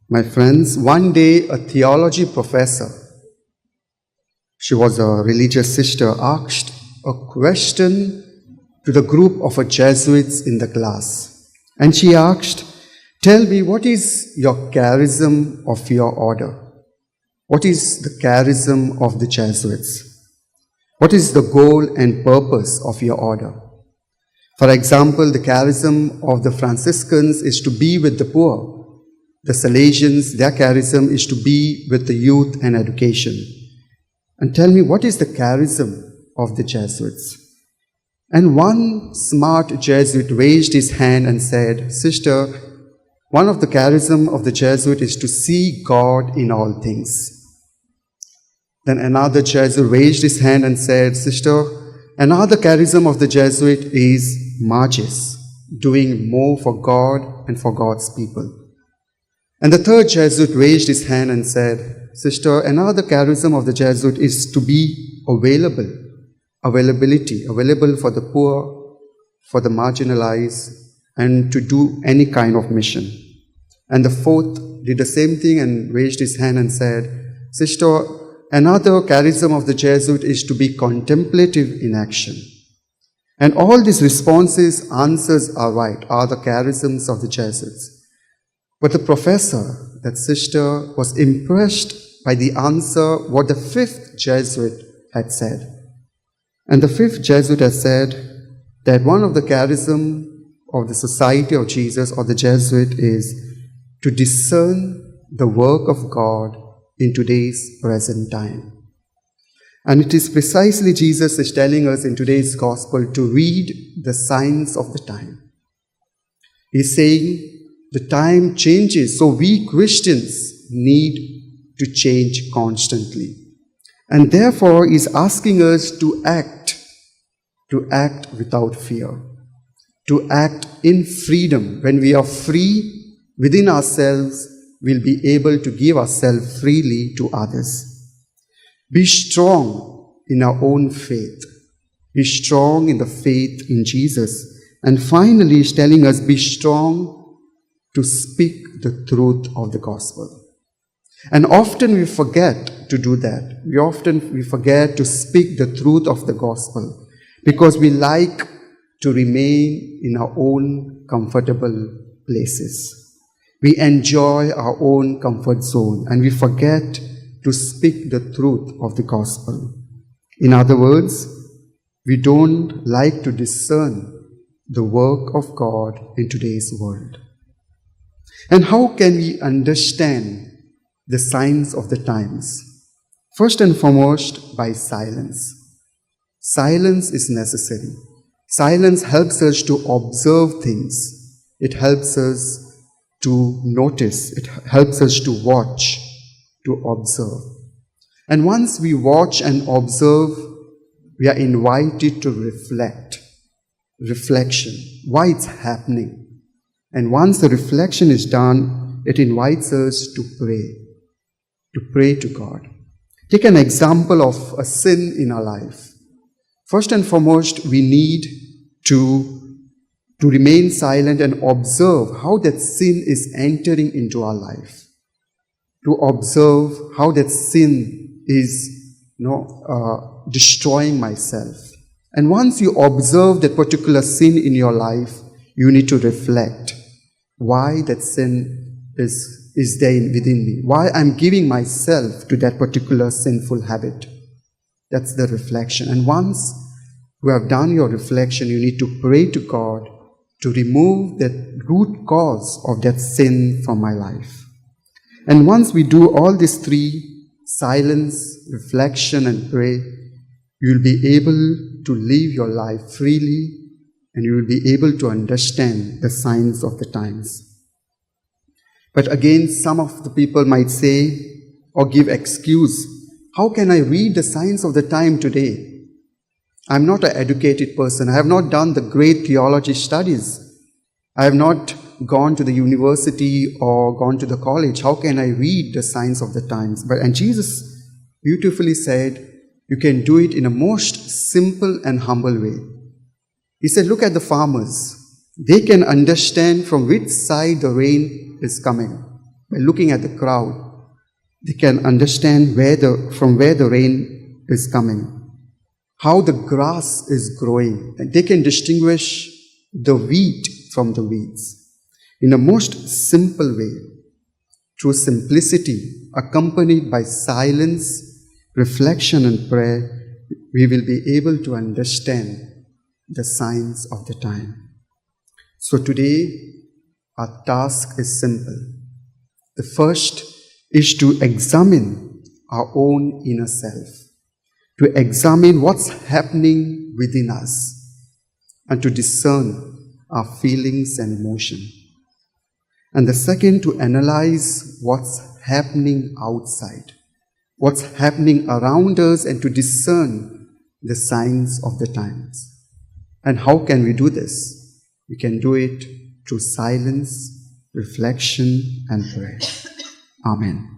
My friends, one day a theology professor, she was a religious sister, asked a question to the group of Jesuits in the class. And she asked, "Tell me, what is your charism of your order? What is the charism of the Jesuits? What is the goal and purpose of your order? For example, the charism of the Franciscans is to be with the poor. The Salesians, their charism is to be with the youth and education. And tell me, what is the charism of the Jesuits?" And one smart Jesuit raised his hand and said, "Sister, one of the charism of the Jesuit is to see God in all things." Then another Jesuit raised his hand and said, "Sister, another charism of the Jesuit is marges, doing more for God and for God's people." And the third Jesuit raised his hand and said, "Sister, another charism of the Jesuit is to be available for the poor, for the marginalized, and to do any kind of mission." And the fourth did the same thing and raised his hand and said, "Sister, another charism of the Jesuit is to be contemplative in action." And all these answers are right, are the charisms of the Jesuits. But the professor, that sister, was impressed by the answer what the fifth Jesuit had said. And the fifth Jesuit had said that one of the charism of the Society of Jesus or the Jesuit is to discern the work of God in today's present time. And it is precisely Jesus is telling us in today's gospel to read the signs of the time. He's saying the time changes, so we Christians need to change constantly. And therefore, he's asking us to act without fear, to act in freedom. When we are free within ourselves, we'll be able to give ourselves freely to others. Be strong in our own faith. Be strong in the faith in Jesus. And finally, he's telling us, be strong to speak the truth of the gospel. And often we forget to do that. We forget to speak the truth of the gospel because we like to remain in our own comfortable places. We enjoy our own comfort zone and we forget to speak the truth of the gospel. In other words, we don't like to discern the work of God in today's world. And how can we understand the signs of the times? First and foremost, by silence. Silence is necessary. Silence helps us to observe things. It helps us to notice. It helps us to watch, to observe. And once we watch and observe, we are invited to reflect. Reflection. Why it's happening. And once the reflection is done, it invites us to pray to God. Take an example of a sin in our life. First and foremost, we need to remain silent and observe how that sin is entering into our life. To observe how that sin is destroying myself. And once you observe that particular sin in your life, you need to reflect why that sin is there within me, why I'm giving myself to that particular sinful habit. That's the reflection. And once you have done your reflection, you need to pray to God to remove that root cause of that sin from my life. And once we do all these three, silence, reflection, and pray, you'll be able to live your life freely and you will be able to understand the signs of the times. But again, some of the people might say or give excuse, how can I read the signs of the time today? I'm not an educated person. I have not done the great theology studies. I have not gone to the university or gone to the college. How can I read the signs of the times? And Jesus beautifully said, you can do it in a most simple and humble way. He said, look at the farmers. They can understand from which side the rain is coming. By looking at the crowd, they can understand from where the rain is coming, how the grass is growing, and they can distinguish the wheat from the weeds in a most simple way, through simplicity, accompanied by silence, reflection, and prayer. We will be able to understand the signs of the time. So today, our task is simple. The first is to examine our own inner self, to examine what's happening within us, and to discern our feelings and emotion. And the second, to analyze what's happening outside, what's happening around us, and to discern the signs of the times. And how can we do this? We can do it through silence, reflection, and prayer. Amen.